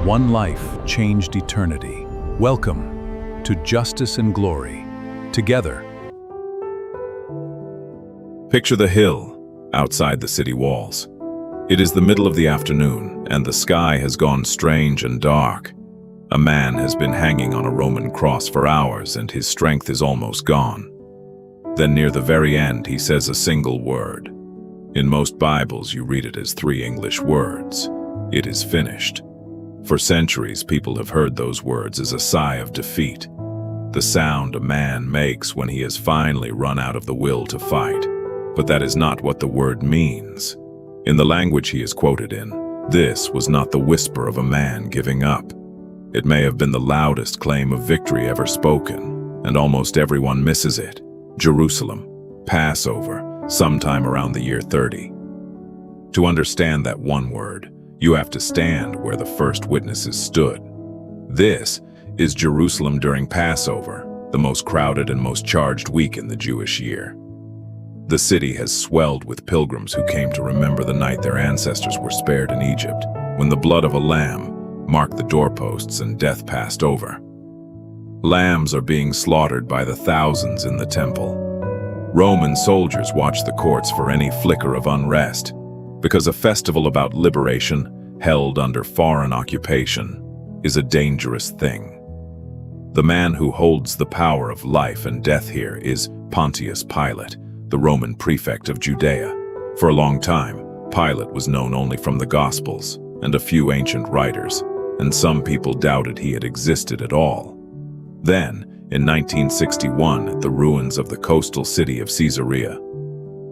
One life changed eternity. Welcome to Justice and Glory. Together. Picture the hill outside the city walls. It is the middle of the afternoon, and the sky has gone strange and dark. A man has been hanging on a Roman cross for hours, and his strength is almost gone. Then near the very end, he says a single word. In most Bibles, you read it as 3 English words. It is finished. For centuries, people have heard those words as a sigh of defeat, the sound a man makes when he has finally run out of the will to fight. But that is not what the word means. In the language he is quoted in, this was not the whisper of a man giving up. It may have been the loudest claim of victory ever spoken, and almost everyone misses it. Jerusalem, Passover, sometime around the year 30. To understand that one word, you have to stand where the first witnesses stood. This is Jerusalem during Passover, the most crowded and most charged week in the Jewish year. The city has swelled with pilgrims who came to remember the night their ancestors were spared in Egypt, when the blood of a lamb marked the doorposts and death passed over. Lambs are being slaughtered by the thousands in the temple. Roman soldiers watch the courts for any flicker of unrest, because a festival about liberation, held under foreign occupation, is a dangerous thing. The man who holds the power of life and death here is Pontius Pilate, the Roman prefect of Judea. For a long time, Pilate was known only from the Gospels and a few ancient writers, and some people doubted he had existed at all. Then, in 1961, at the ruins of the coastal city of Caesarea,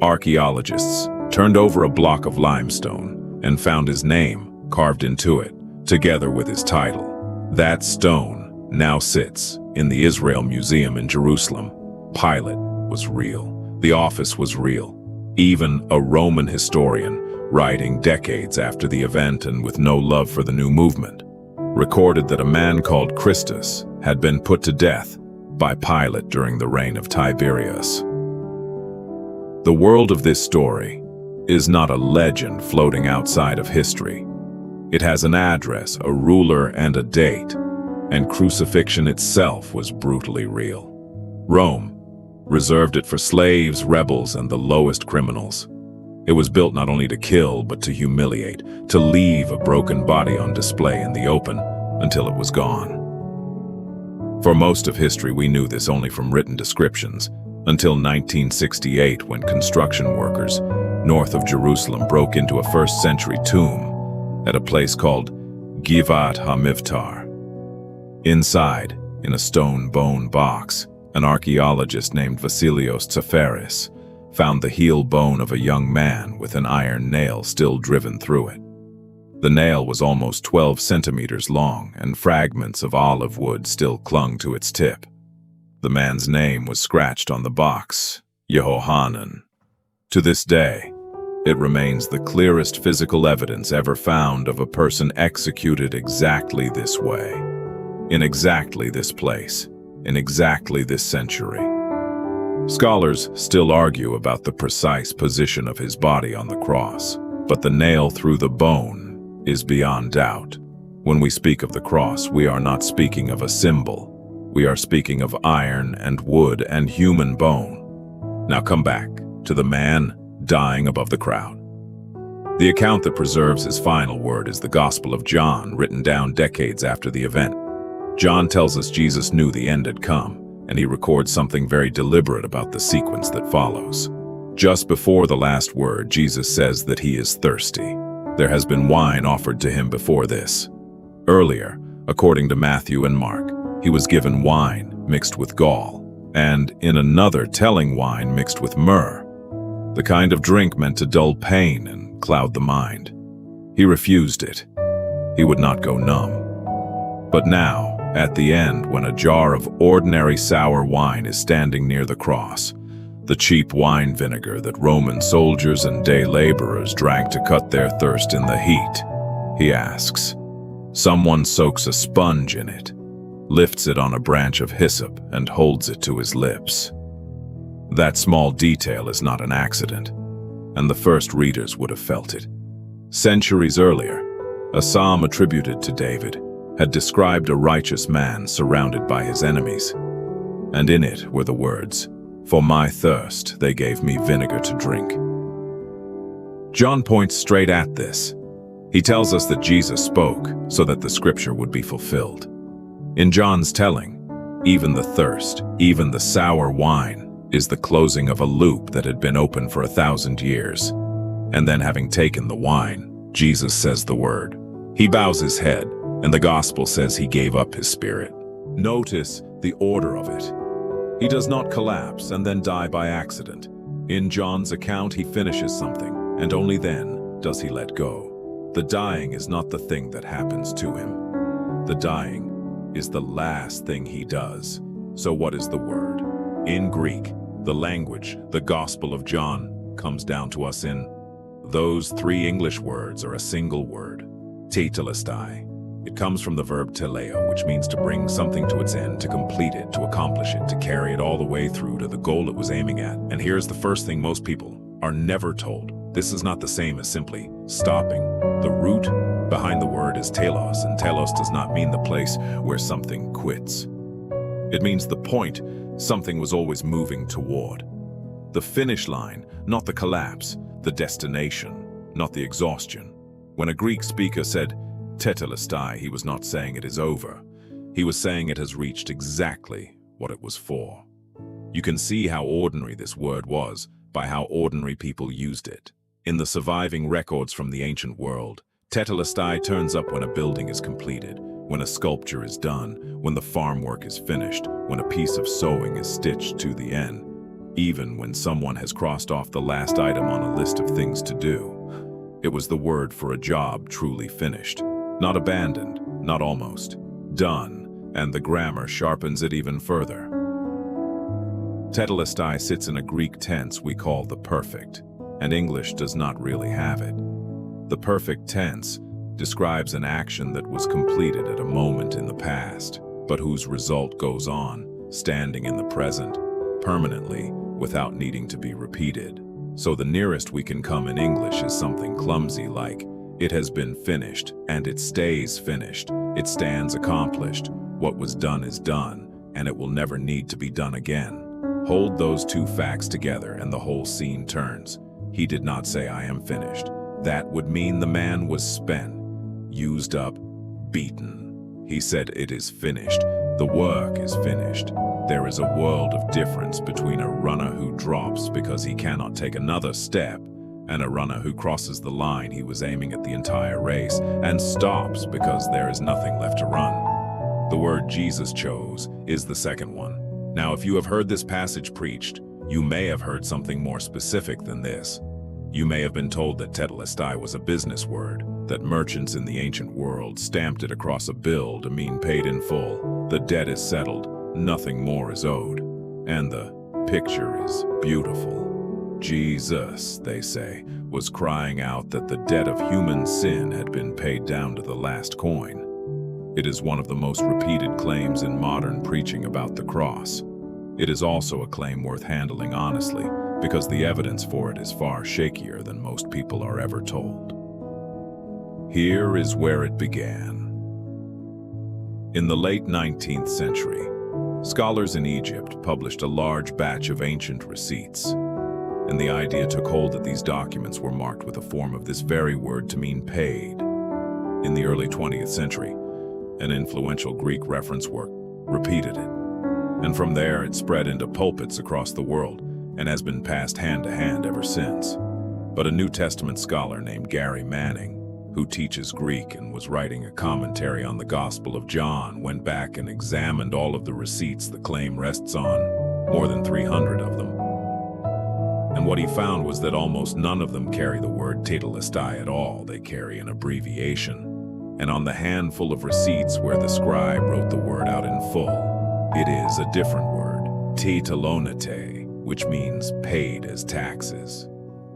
archaeologists turned over a block of limestone and found his name carved into it, together with his title. That stone now sits in the Israel Museum in Jerusalem. Pilate was real. The office was real. Even a Roman historian, writing decades after the event and with no love for the new movement, recorded that a man called Christus had been put to death by Pilate during the reign of Tiberius. The world of this story is not a legend floating outside of history. It has an address, a ruler, and a date, and crucifixion itself was brutally real. Rome reserved it for slaves, rebels, and the lowest criminals. It was built not only to kill, but to humiliate, to leave a broken body on display in the open until it was gone. For most of history, we knew this only from written descriptions, until 1968, when construction workers north of Jerusalem broke into a first-century tomb at a place called Givat HaMivtar. Inside, in a stone bone box, an archaeologist named Vasilios Tsafaris found the heel bone of a young man with an iron nail still driven through it. The nail was almost 12 centimeters long, and fragments of olive wood still clung to its tip. The man's name was scratched on the box, Yehohanan. To this day, it remains the clearest physical evidence ever found of a person executed exactly this way, in exactly this place, in exactly this century. Scholars still argue about the precise position of his body on the cross, but the nail through the bone is beyond doubt. When we speak of the cross, we are not speaking of a symbol. We are speaking of iron and wood and human bone. Now come back to the man dying above the crowd. The account that preserves his final word is the Gospel of John, written down decades after the event. John tells us Jesus knew the end had come, and he records something very deliberate about the sequence that follows. Just before the last word, Jesus says that he is thirsty. There has been wine offered to him before this. Earlier, according to Matthew and Mark, he was given wine mixed with gall, and in another telling wine mixed with myrrh, the kind of drink meant to dull pain and cloud the mind. He refused it. He would not go numb. But now, at the end, when a jar of ordinary sour wine is standing near the cross, the cheap wine vinegar that Roman soldiers and day laborers drank to cut their thirst in the heat, he asks. Someone soaks a sponge in it, lifts it on a branch of hyssop, and holds it to his lips. That small detail is not an accident, and the first readers would have felt it. Centuries earlier, a psalm attributed to David, had described a righteous man surrounded by his enemies. And in it were the words, "For my thirst they gave me vinegar to drink." John points straight at this. He tells us that Jesus spoke so that the scripture would be fulfilled. In John's telling, even the thirst, even the sour wine, is the closing of a loop that had been open for 1,000 years. And then, having taken the wine, Jesus says the word. He bows his head, and the gospel says he gave up his spirit. Notice the order of it. He does not collapse and then die by accident. In John's account, he finishes something, and only then does he let go. The dying is not the thing that happens to him. The dying is the last thing he does. So what is the word? In Greek, the language, the Gospel of John, comes down to us in those three English words are a single word, Tetelestai. It comes from the verb teleo, which means to bring something to its end, to complete it, to accomplish it, to carry it all the way through to the goal it was aiming at. And here's the first thing most people are never told. This is not the same as simply stopping. The root behind the word is telos, and telos does not mean the place where something quits. It means the point something was always moving toward. The finish line, not the collapse, the destination, not the exhaustion. When a Greek speaker said Tetelestai, he was not saying it is over. He was saying it has reached exactly what it was for. You can see how ordinary this word was by how ordinary people used it. In the surviving records from the ancient world, Tetelestai turns up when a building is completed, when a sculpture is done, when the farm work is finished, when a piece of sewing is stitched to the end, even when someone has crossed off the last item on a list of things to do. It was the word for a job truly finished, not abandoned, not almost, done, and the grammar sharpens it even further. Tetelestai sits in a Greek tense we call the perfect, and English does not really have it. The perfect tense describes an action that was completed at a moment in the past, but whose result goes on, standing in the present, permanently, without needing to be repeated. So the nearest we can come in English is something clumsy like, it has been finished, and it stays finished. It stands accomplished. What was done is done, and it will never need to be done again. Hold those two facts together and the whole scene turns. He did not say, "I am finished." That would mean the man was spent, used up, beaten. He said, "It is finished. The work is finished." There is a world of difference between a runner who drops because he cannot take another step and a runner who crosses the line he was aiming at the entire race and stops because there is nothing left to run. The word Jesus chose is the second one. Now, if you have heard this passage preached, you may have heard something more specific than this. You may have been told that Tetelestai was a business word, that merchants in the ancient world stamped it across a bill to mean paid in full. The debt is settled, nothing more is owed. And the picture is beautiful. Jesus, they say, was crying out that the debt of human sin had been paid down to the last coin. It is one of the most repeated claims in modern preaching about the cross. It is also a claim worth handling honestly, because the evidence for it is far shakier than most people are ever told. Here is where it began. In the late 19th century, scholars in Egypt published a large batch of ancient receipts, and the idea took hold that these documents were marked with a form of this very word to mean paid. In the early 20th century, an influential Greek reference work repeated it, and from there it spread into pulpits across the world and has been passed hand to hand ever since. But a New Testament scholar named Gary Manning, who teaches Greek and was writing a commentary on the Gospel of John, went back and examined all of the receipts the claim rests on, more than 300 of them. And what he found was that almost none of them carry the word Tetelestai at all. They carry an abbreviation. And on the handful of receipts where the scribe wrote the word out in full, it is a different word, tetelonete, which means paid as taxes.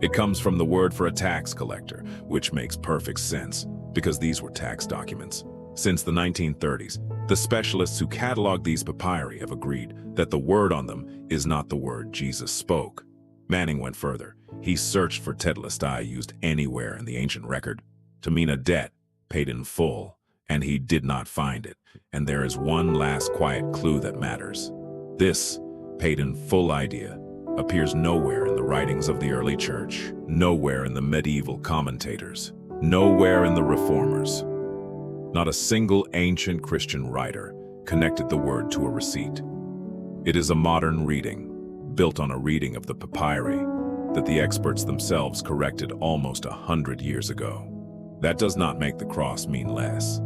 It comes from the word for a tax collector, which makes perfect sense, because these were tax documents. Since the 1930s, the specialists who cataloged these papyri have agreed that the word on them is not the word Jesus spoke. Manning went further. He searched for Tetelestai used anywhere in the ancient record to mean a debt, paid in full, and he did not find it. And there is one last quiet clue that matters. This paid in full idea appears nowhere in the writings of the early church, nowhere in the medieval commentators, nowhere in the reformers. Not a single ancient Christian writer connected the word to a receipt. It is a modern reading, built on a reading of the papyri that the experts themselves corrected almost 100 years ago. That does not make the cross mean less.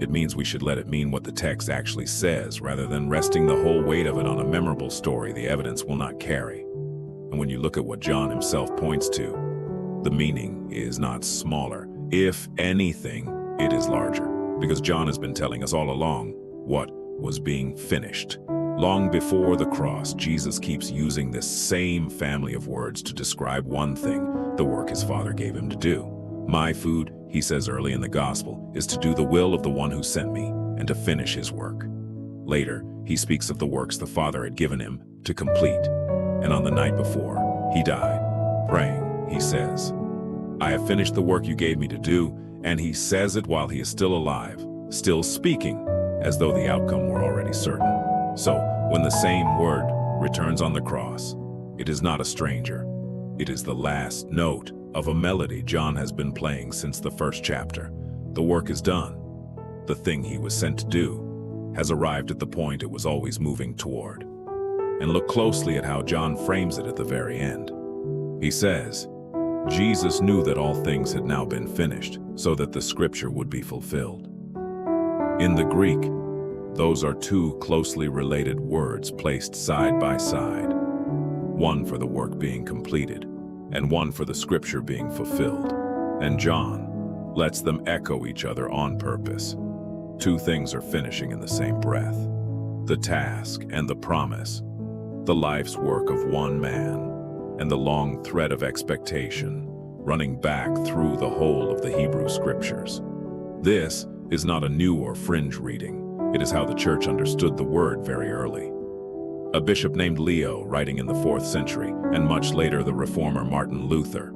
It means we should let it mean what the text actually says, rather than resting the whole weight of it on a memorable story the evidence will not carry. And when you look at what John himself points to, the meaning is not smaller. If anything, it is larger, because John has been telling us all along what was being finished. Long before the cross, Jesus keeps using this same family of words to describe one thing, the work his Father gave him to do. My food, he says early in the Gospel, is to do the will of the one who sent me and to finish his work. Later, he speaks of the works the Father had given him to complete. And on the night before he died, praying, he says, I have finished the work you gave me to do, and he says it while he is still alive, still speaking, as though the outcome were already certain. So, when the same word returns on the cross, it is not a stranger. It is the last note of a melody John has been playing since the first chapter. The work is done. The thing he was sent to do has arrived at the point it was always moving toward. And look closely at how John frames it at the very end. He says, Jesus knew that all things had now been finished, so that the scripture would be fulfilled. In the Greek, those are two closely related words placed side by side, one for the work being completed, and one for the scripture being fulfilled. And John lets them echo each other on purpose. Two things are finishing in the same breath: the task and the promise, the life's work of one man, and the long thread of expectation running back through the whole of the Hebrew scriptures. This is not a new or fringe reading. It is how the church understood the word very early. A bishop named Leo, writing in the 4th century, and much later the reformer Martin Luther,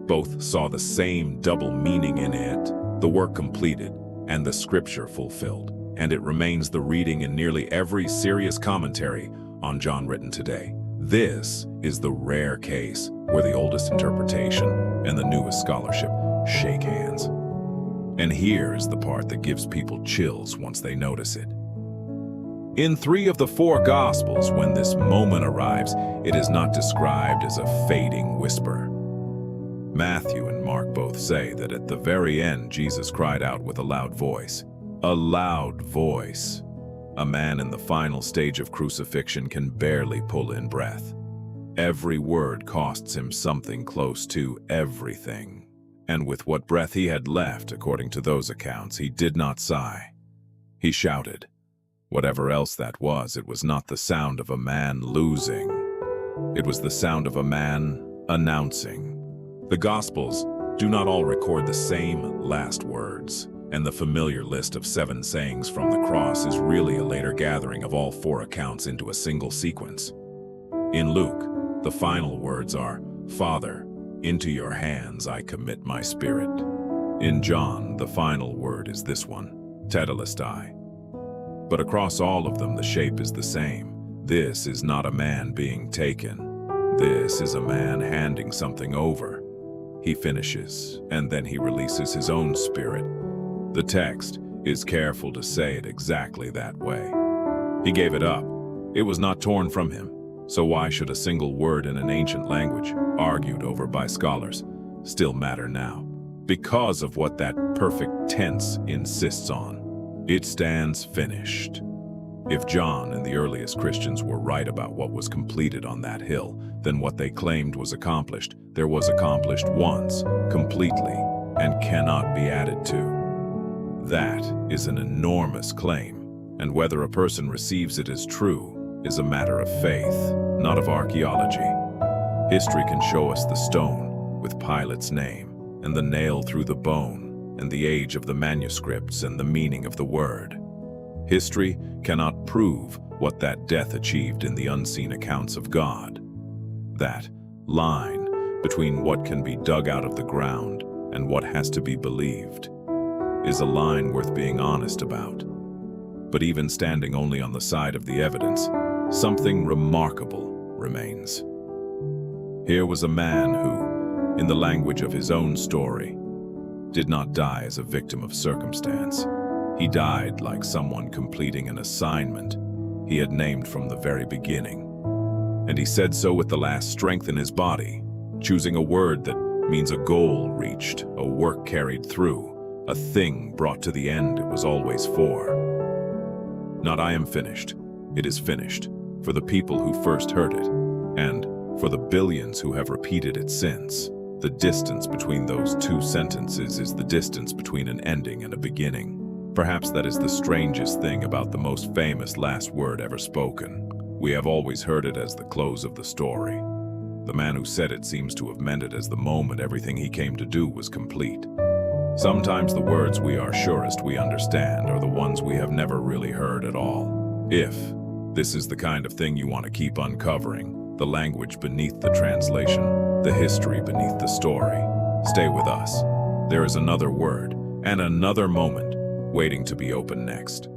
both saw the same double meaning in it: the work completed and the scripture fulfilled. And it remains the reading in nearly every serious commentary on John written today. This is the rare case where the oldest interpretation and the newest scholarship shake hands. And here is the part that gives people chills once they notice it. In 3 of the 4 Gospels, when this moment arrives, it is not described as a fading whisper. Matthew and Mark both say that at the very end, Jesus cried out with a loud voice. A loud voice. A man in the final stage of crucifixion can barely pull in breath. Every word costs him something close to everything. And with what breath he had left, according to those accounts, he did not sigh. He shouted. Whatever else that was, it was not the sound of a man losing. It was the sound of a man announcing. The Gospels do not all record the same last words, and the familiar list of 7 sayings from the cross is really a later gathering of all 4 accounts into a single sequence. In Luke, the final words are, Father, into your hands I commit my spirit. In John, the final word is this one, Tetelestai. But across all of them, the shape is the same. This is not a man being taken. This is a man handing something over. He finishes, and then he releases his own spirit. The text is careful to say it exactly that way. He gave it up. It was not torn from him. So why should a single word in an ancient language, argued over by scholars, still matter now? Because of what that perfect tense insists on. It stands finished. If John and the earliest Christians were right about what was completed on that hill, then what they claimed was accomplished, there was accomplished once, completely, and cannot be added to. That is an enormous claim, and whether a person receives it as true is a matter of faith, not of archaeology. History can show us the stone with Pilate's name, and the nail through the bone, and the age of the manuscripts and the meaning of the word. History cannot prove what that death achieved in the unseen accounts of God. That line between what can be dug out of the ground and what has to be believed. is a line worth being honest about. But even standing only on the side of the evidence, something remarkable remains. Here was a man who, in the language of his own story, did not die as a victim of circumstance. He died like someone completing an assignment he had named from the very beginning. And he said so with the last strength in his body, choosing a word that means a goal reached, a work carried through, a thing brought to the end it was always for. Not "I am finished," it is finished, for the people who first heard it, and for the billions who have repeated it since. The distance between those two sentences is the distance between an ending and a beginning. Perhaps that is the strangest thing about the most famous last word ever spoken. We have always heard it as the close of the story. The man who said it seems to have meant it as the moment everything he came to do was complete. Sometimes the words we are surest we understand are the ones we have never really heard at all. If this is the kind of thing you want to keep uncovering, the language beneath the translation, the history beneath the story, stay with us. There is another word and another moment waiting to be opened next.